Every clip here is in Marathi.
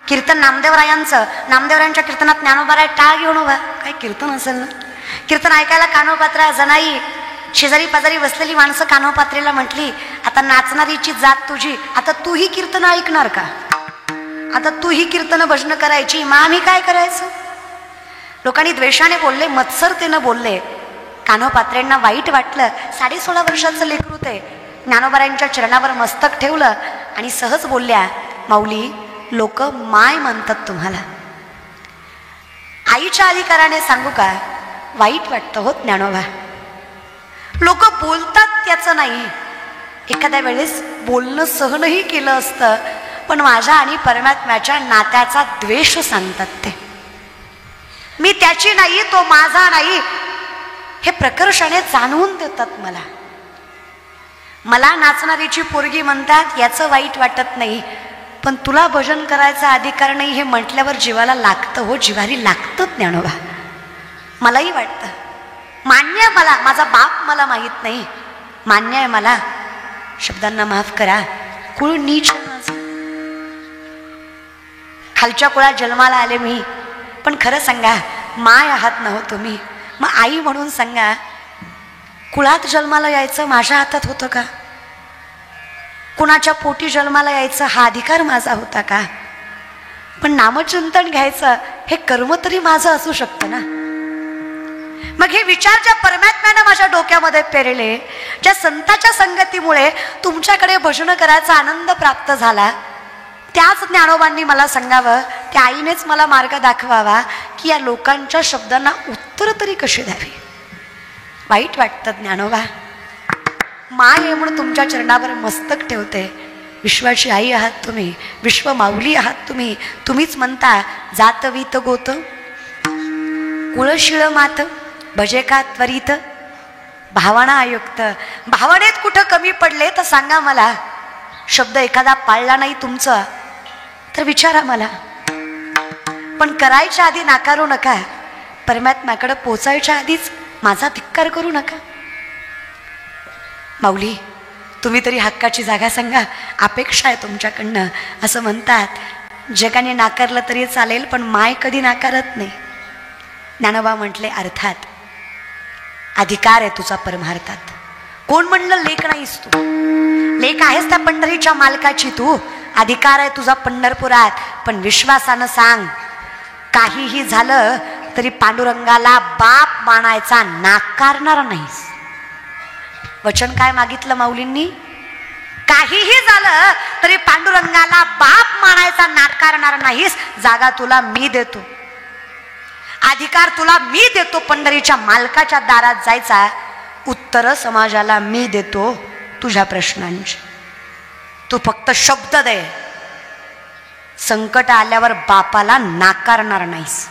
कीर्तन नामदेवरायांच्या कीर्तनात ज्ञानोबाराय टाळ घेऊन उभा. काय कीर्तन असेल ना. कीर्तन ऐकायला कान्होपात्रा जनाई शेजारी पाजारी बसलेली माणसं कान्होपात्रेला म्हटली, आता नाचणारीची जात तुझी, आता तूही कीर्तन ऐकणार का? आता तूही कीर्तन भजन करायची, मग आम्ही काय करायचं? लोकांनी द्वेषाने बोलले, मत्सरतेनं बोलले. कान्होपात्रेंना वाईट वाटलं. 16.5 वर्षाचं लेकरू ते. ज्ञानोबारायांच्या चरणावर मस्तक ठेवलं आणि सहज बोलल्या, माऊली, लोक माय म्हणतात तुम्हाला. आईच्या अधिकाराने सांगू का, वाईट वाटतं हो ज्ञानोबा. लोक बोलतात त्याचं नाही, एखाद्या वेळेस बोलणं सहनही केलं असतं, पण माझ्या आणि परमात्म्याच्या नात्याचा द्वेष सांगतात ते. मी त्याची नाही, तो माझा नाही, हे प्रकर्षाने जाणवून देतात मला. मला नाचणारीची पोरगी म्हणतात याचं वाईट वाटत नाही, पण तुला भजन करायचा अधिकार नाही हे म्हटल्यावर जीवाला लागतं हो, जिव्हारी लागतं ज्ञानोबा. मलाही वाटतं, मान्य आहे मला, माझा बाप मला माहीत नाही, मान्य आहे मला, शब्दांना माफ करा, कुळ नीच माझं, खालच्या कुळात जन्माला आले मी, पण खरं सांगा माय आहात ना हो तुम्ही, मग आई म्हणून सांगा, कुळात जन्माला यायचं माझ्या हातात होतं का? कुणाच्या पोटी जन्माला यायचं हा अधिकार माझा होता का? पण नामचिंतन घ्यायचं हे कर्म तरी माझं असू शकतं ना. मग हे विचार ज्या परमात्म्यानं माझ्या डोक्यामध्ये पेरले, ज्या संताच्या संगतीमुळे तुमच्याकडे भजन करायचा आनंद प्राप्त झाला, त्याच ज्ञानोबांनी मला सांगावं, त्या आईनेच मला मार्ग दाखवावा की या लोकांच्या शब्दांना उत्तर तरी कशी द्यावी. वाईट वाटतं ज्ञानोबा. माय आहे म्हणून तुमच्या चरणावर मस्तक ठेवते. विश्वाची आई आहात तुम्ही, विश्व माऊली आहात तुम्ही. तुम्हीच म्हणता जात वीत गोत कुळशिळ मात भजे का त्वरित भावना आयुक्त. भावनेत कुठं कमी पडले तर सांगा मला. शब्द एखादा पाळला नाही तुमचा तर विचारा मला, पण करायच्या आधी नाकारू नका. परमात्म्याकडे पोचायच्या आधीच माझा धिक्कार करू नका. माऊली, तुम्ही तरी हक्काची जागा सांगा, अपेक्षा आहे तुमच्याकडनं असं म्हणतात. जगाने नाकारलं तरी चालेल, पण माय कधी नाकारत नाही. ज्ञानोबा म्हटले, अर्थात अधिकार आहे तुझा परमार्थात. कोण म्हणलं लेक नाहीस तू? लेक आहेस त्या पंढरीच्या मालकाची तू. अधिकार आहे तुझा पंढरपुरात, पण विश्वासानं सांग, काहीही झालं तरी पांडुरंगाला बाप मानायचा नाकारणार नाहीस. वचन काय मागितलं माऊलींनी? काहीही झालं तरी पांडुरंगाला बाप मानायचा नाकारणार नाहीस. जागा तुला मी देतो, अधिकार तुला मी देतो पंढरीच्या मालकाच्या दारात जायचा. उत्तर समाजाला मी देतो तुझ्या प्रश्नांची. तू फक्त शब्द दे, संकट आल्यावर बापाला नाकारणार नाहीस.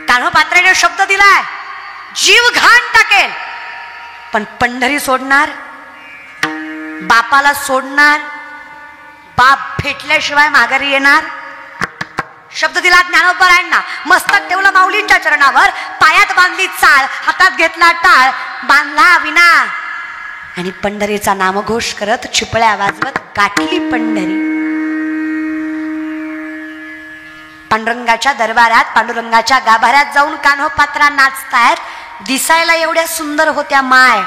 कान्होपात्रेने शब्द दिलाय, जीव घाण टाकेल पण पंढरी सोडणार, बापाला सोडणार, बाप भेटल्याशिवाय माघारी येणार. शब्द दिला ज्ञानोबारायांना. मस्तक ठेवलं माऊलींच्या चरणावर, पायात बांधली चाळ, हातात घेतला टाळ, बांधला विना आणि पंढरीचा नामघोष करत चिपळ्या वाजवत गाठली पंढरी. पांडुरंगाच्या दरबारात, पांडुरंगाच्या गाभाऱ्यात जाऊन कान्होपात्रा नाचतायत. दिसायला एवढ्या सुंदर होत्या माय.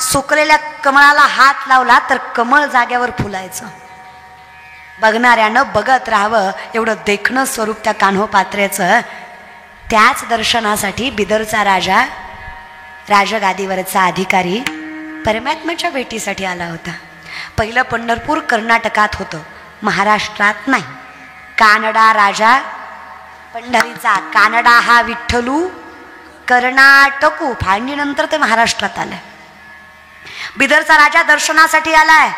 सुकलेल्या कमळाला हात लावला तर कमळ जाग्यावर फुलायचं. बघणाऱ्यानं बघत राहावं एवढं देखणं स्वरूप त्या कान्होपात्रेचं. त्याच दर्शनासाठी बिदरचा राजा, राजगादीवरचा अधिकारी परमात्म्याच्या भेटीसाठी आला होता. पहिलं पंढरपूर कर्नाटकात होतं, महाराष्ट्रात नाही. कानडा राजा पंढरीचा, कानडा हा विठ्ठलू, कर्नाटकू फाळणीनंतर ते महाराष्ट्रात आलंय. बिदरचा राजा दर्शनासाठी आलाय.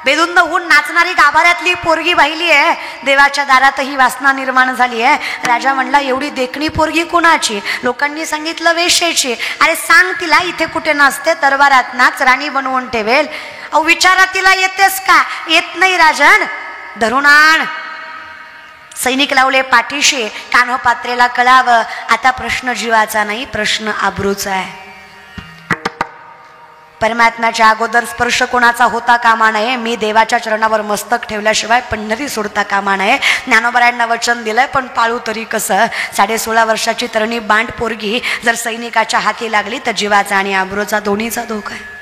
बेधुंद होऊन नाचणारी गाभाऱ्यातली पोरगी पाहिली आहे. देवाच्या दारातही वासना निर्माण झाली आहे. राजा म्हणला, एवढी देखणी पोरगी कोणाची? लोकांनी सांगितलं वेश्येची. अरे सांग तिला इथे कुठे नसते, दरबारात नाच, राणी बनवून ठेवेल. अहो विचारा तिला येतेस का? येत नाही राजन, धरून आण. सैनिक लावले पाठीशी. कान्होपात्रेला कळावं आता प्रश्न जीवाचा नाही, प्रश्न आबरूचा आहे. परमात्म्याच्या अगोदर स्पर्श कोणाचा होता कामा नये. मी देवाच्या चरणावर मस्तक ठेवल्याशिवाय पंढरी सोडता कामा नये. ज्ञानोबरायांना वचन दिलंय, पण पाळू तरी कसं. 16.5 वर्षाची तरणी बांड पोरगी जर सैनिकाच्या हाती लागली तर जीवाचा आणि आबरूचा दोन्हीचा धोका आहे.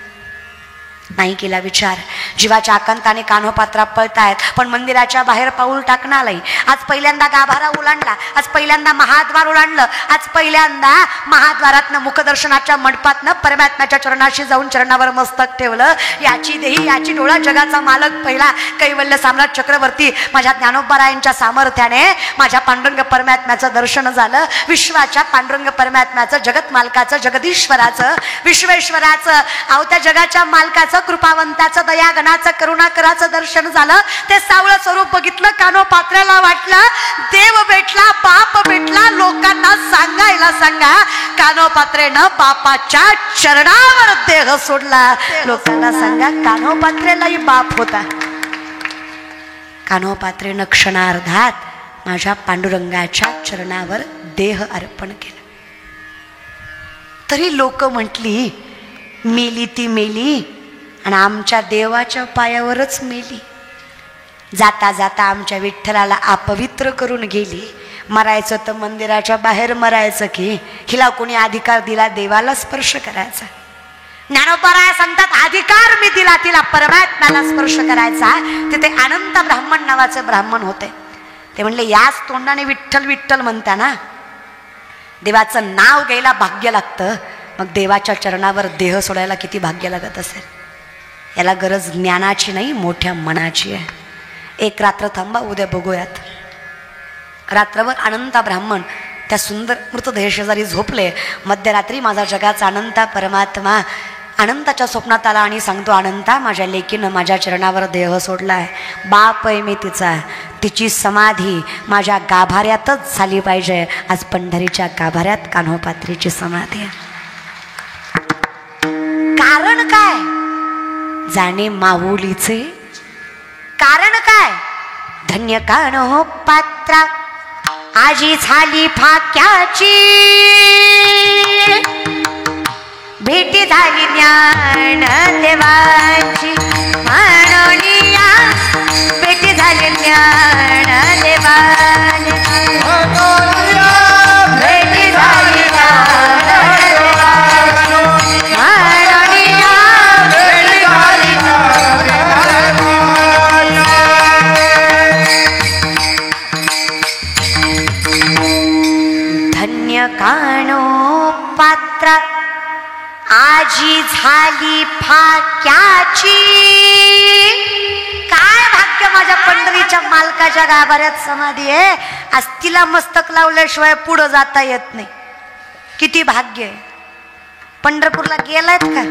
नाही केला विचार. जीवाच्या आकांताने कान्होपात्रा पळतायत, पण मंदिराच्या बाहेर पाऊल टाकणार नाही. आज पहिल्यांदा गाभारा ओलांडला, आज पहिल्यांदा महाद्वार ओलांडलं, आज पहिल्यांदा महाद्वारातनं मुखदर्शनाच्या मंडपातनं परमात्म्याच्या चरणाशी जाऊन चरणावर मस्तक ठेवलं. याची देही याची डोळा जगाचा मालक पहिला कैवल्य सम्राट चक्रवर्ती माझ्या ज्ञानोबरायांच्या सामर्थ्याने माझ्या पांडुरंग परमात्म्याचं दर्शन झालं. विश्वाच्या पांडुरंग परमात्म्याचं, जगत मालकाचं, जगदीश्वराचं, विश्वेश्वराचं, त्या जगाच्या मालकाचं, कृपावंताचं, दयागणाचं, करुणाकराचं दर्शन झालं. ते सावळं स्वरूप बघितलं. कान्होपात्र्याला वाटलं देव भेटला, बाप भेटला. लोकांना सांगायला सांगा, कान्होपात्रेनं बापाच्या चरणावर देह सोडला. लोकांना सांगा, कान्होपात्रेलाही बाप होता. कान्होपात्रेनं क्षणार्धात माझ्या पांडुरंगाच्या चरणावर देह अर्पण केला. तरी लोक म्हटली मेली ती मेली आणि आमच्या देवाच्या पायावरच मेली. जाता जाता आमच्या विठ्ठलाला अपवित्र करून गेली. मरायचं तर मंदिराच्या बाहेर मरायचं की हिला कोणी अधिकार दिला देवाला स्पर्श करायचा. ज्ञानोबराय सांगतात अधिकार मी दिला तिला परमात्म्याला स्पर्श करायचा. तिथे अनंत ब्राह्मण नावाचे ब्राह्मण होते. ते म्हणले याच तोंडाने विठ्ठल विठ्ठल म्हणता ना, देवाचं नाव घ्यायला भाग्य लागतं, मग देवाच्या चरणावर देह सोडायला किती भाग्य लागत असेल. याला गरज ज्ञानाची नाही, मोठ्या मनाची आहे. एक रात्र थांबा, उद्या बघूयात. रात्रभर अनंता ब्राह्मण त्या सुंदर मृतदेह शेजारी झोपले. मध्यरात्री माझा जगाचा अनंता परमात्मा अनंताच्या स्वप्नात आला आणि सांगतो, अनंता माझ्या लेकीनं माझ्या चरणावर देह सोडलाय. बाप आहे मी तिचा, तिची समाधी माझ्या गाभाऱ्यातच झाली पाहिजे. आज पंढरीच्या गाभाऱ्यात कान्होपात्रीची समाधी आहे. कारण काय? जाणे माऊलीचे कारण काय? धन्य कान्होपात्रा आजी झाली फाक्याची, भेटी झाली ज्ञान देवाची. म्हणूनिया भेटी झाली ज्ञान देवाची, भेटी झाली ज्ञान देवाची. म्हणूनिया भेटी झाली धन्य कान्होपात्रा आजी झाली फाक्याची. काय भाग्य माझ्या पंढरीच्या मालकाच्या गाभाऱ्यात समाधी आहे. आज तिला मस्तक लावल्याशिवाय पुढं जाता येत नाही. किती भाग्य आहे. पंढरपूरला गेलायत का?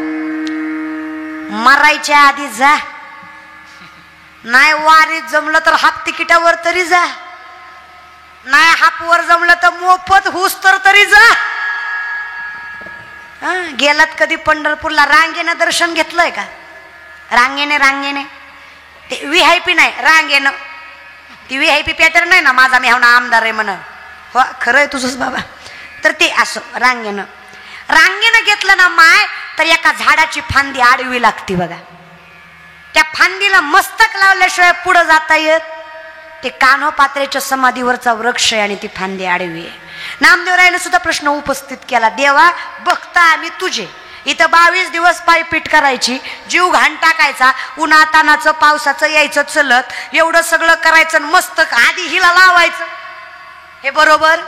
मरायच्या आधी जा, नाही वारीत जमलं तर हाफ तिकिटावर तरी जा, नाही हापवर जमलं तर मोफत हुस तर तरी जा. गेलात कधी पंढरपूरला? रांगेनं दर्शन घेतलंय का? रांगेने ते VIP नाही, रांगेनं. ती VIP पॅटर्न नाही ना, माझा मेहना आमदार आहे म्हण. हो खरं आहे तुझंच बाबा. तर ते असं रांगेनं घेतलं ना माय, तर एका झाडाची फांदी आडवी लागती बघा. त्या फांदीला मस्तक लावल्याशिवाय पुढं जाता येत. ते कान्होपात्रेच्या समाधीवरचा वृक्ष आहे आणि ती फांदी आडवी आहे. नामदेवरायाने सुद्धा प्रश्न उपस्थित केला, देवा बघता आम्ही तुझे. इथं 22 दिवस पायपीट करायची, जीव घाण टाकायचा, उन्हातानाचं पावसाचं यायचं चलत, एवढं सगळं करायचं, मस्तक आधी हिला लावायचं. हे बरोबर?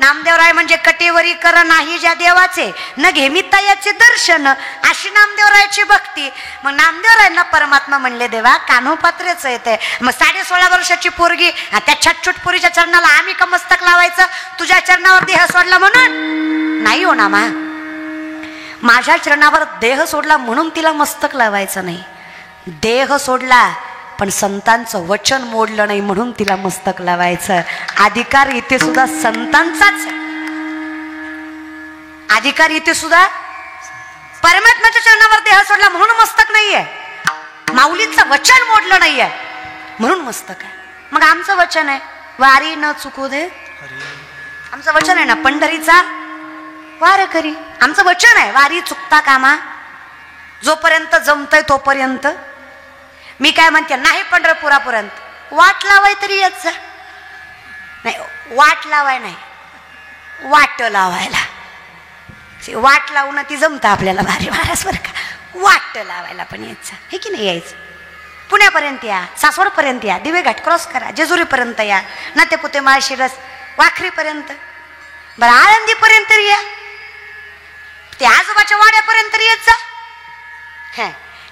नामदेवराय म्हणजे कटेवरी कर नाही ज्या देवाचे, न घेमिता याचे दर्शन, अशी नामदेवरायाची भक्ती. मग नामदेवरायांना परमात्मा म्हणले, देवा कान्होपात्रेच येते. मग 16.5 वर्षाची पोरगी त्या छटछुट पोरीच्या चरणाला आम्ही का मस्तक लावायचं? तुझ्या चरणावर देह सोडला म्हणून नाही हो ना मा. माझ्या चरणावर देह सोडला म्हणून तिला मस्तक लावायचं नाही. देह सोडला पण संतांचं वचन मोडलं नाही म्हणून तिला मस्तक लावायचं. अधिकार इथे सुद्धा संतांचाच. अधिकार इथे सुद्धा परमात्म्याच्या चरणावर देह सोडला म्हणून मस्तक नाहीये. माऊलींचं वचन मोडलं नाहीये म्हणून मस्तक आहे. मग आमचं वचन आहे वारी न चुकू दे. आमचं वचन आहे ना पंढरीचा वार करी. आमचं वचन आहे वारी चुकता कामा जोपर्यंत जमतंय तोपर्यंत. मी काय म्हणते, नाही पंढरपुरापर्यंत वाट लावाय तरी येत जा. नाही, वाट लावाय नाही, वाट लावायला. वाट लावून ती जमतं आपल्याला भारी महाराज बरं का. वाट लावायला पण यायचं हे की नाही. यायचं पुण्यापर्यंत या, सासवडपर्यंत या, दिवे घाट क्रॉस करा, जेजुरीपर्यंत या, नातेपुते माळशिरस वाखरीपर्यंत, बरं आळंदीपर्यंत या, ते आजोबाच्या वाड्यापर्यंत येत जा.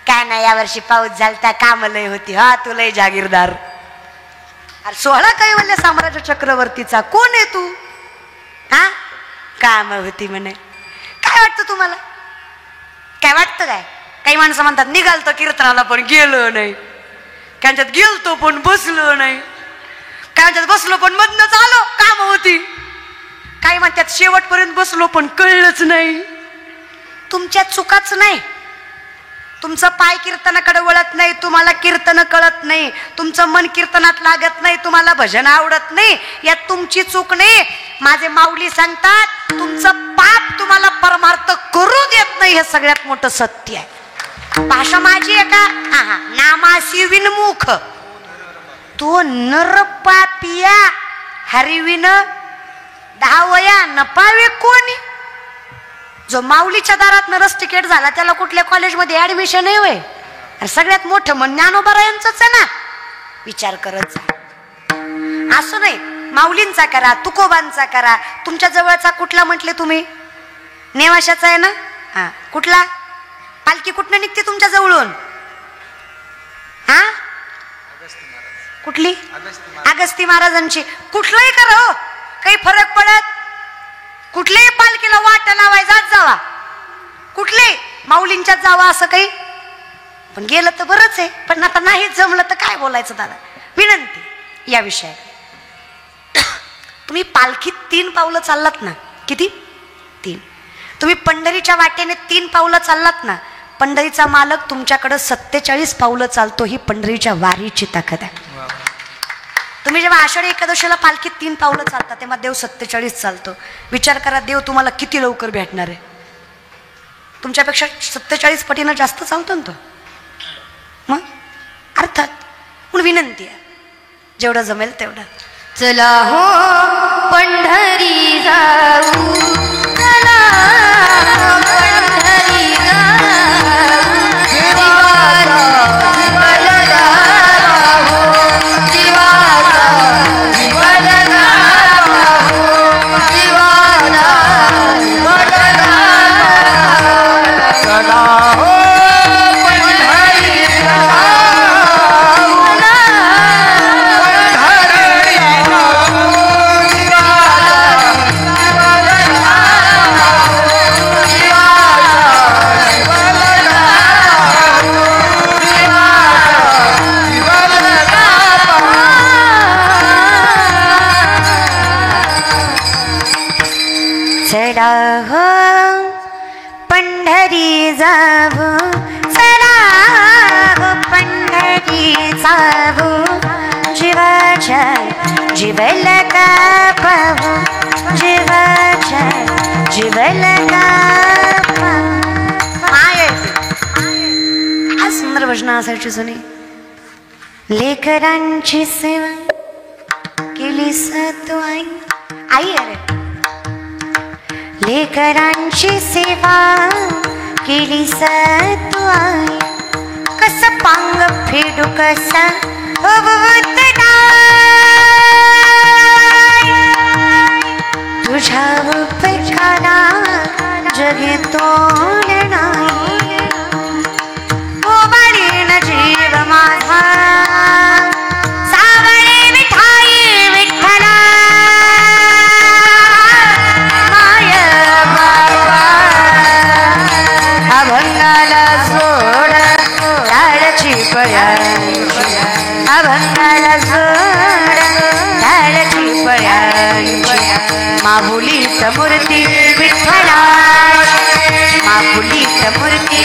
काय नाही, यावर्षी पाऊस झालता, काम लय होती. हा तू लय जागीरदार. अरे 16 कैवल्य साम्राज्य चक्रवर्तीचा कोण आहे तू? हा काम होती म्हणे. काय वाटतं तुम्हाला? काय वाटतं काय? काही माणसं म्हणतात निघालतो कीर्तनाला पण गेलो नाही, त्यांच्यात गेलतो पण बसलो नाही, काय म्हणतात बसलो पण मधनच आलो, काम होती. काही म्हणतात शेवटपर्यंत बसलो पण कळलंच नाही. तुमच्या चुकाच नाही, तुमचं पाय कीर्तनाकडे वळत नाही, तुम्हाला कीर्तन कळत नाही, तुमचं मन कीर्तनात लागत नाही, तुम्हाला भजन आवडत नाही, यात तुमची चूक नाही. माझे माऊली सांगतात तुमचं पाप तुम्हाला परमार्थ करू देत नाही, हे सगळ्यात मोठं सत्य आहे. भाषा माझी आहे का? हा, नामासी विनमुख तो नर पापिया हरिविन दहावया नपावे कोणी. जो माऊलीच्या दारात नरस तिकीट झाला त्याला कुठल्या कॉलेजमध्ये ऍडमिशन आहे होय? अरे सगळ्यात मोठं मन ज्ञानोबारायांचंच आहे ना. विचार करत जा. असं नाही माऊलींचा करा, तुकोबांचा करा. तुमच्या जवळचा कुठला म्हटले तुम्ही? नेवाशाचा आहे ना. हा, कुठला? पालखी कुठनं निघते तुमच्या जवळून? हा, कुठली? अगस्ती महाराजांची. कुठलंही करा हो, काही फरक पडत. कुठल्याही पालखीला वाट लावाय जात जावा, कुठले माऊलींच्यात जावा असं काही. पण गेलं तर बरंच आहे, पण आता नाहीच जमलं तर काय बोलायचं दादा. विनंती या विषयात, तुम्ही पालखीत 3 पावलं चाललात ना. किती? 3. तुम्ही पंढरीच्या वाटेने 3 पावलं चाललात ना. पंढरीचा मालक तुमच्याकडे 47 पावलं चालतो. ही पंढरीच्या वारीची ताकद आहे. तुम्ही जेव्हा आषाढी एकादशीला पालखीत 3 पावलं चालता तेव्हा देव 47 चालतो. विचार करा देव तुम्हाला किती लवकर भेटणार आहे. तुमच्यापेक्षा 47 पटीनं जास्त चालतो ना तो. मग अर्थात म्हणून विनंती आहे जेवढं जमेल तेवढं. चला हो पंढरी जाऊ, चला पंढरी जाऊ, जीवाचा जीवलगा हो, जीवाचा जीवलगा हो, जीवाचा जीवलगा हो. चला हो पंढरी जाऊ, चला हो पंढरी जाऊ, चला हो पंढरी जाऊ, जीवाच्या जीवलगा पाहू, जीवाच्या जीवलगा पाहू. आज सुंदर भजन असायची जुनी. लेकरांची सेवा केली सतू आई. आई अरे लेकरांची सेवा केली सतू आई, कस पांग फेडू कसा होत तुझ्या उपकारा जगे तोड नाही. ओवाळीन जीव माझा सावळे विठाई विठ्ठला, माय बाबा अभंगाला सोड झाडची पळ्यांची, अभंगाला सोड झाडची पळ्यांची. माहुलीत मूर्ती विठ्ठला, माहुलीत मूर्ती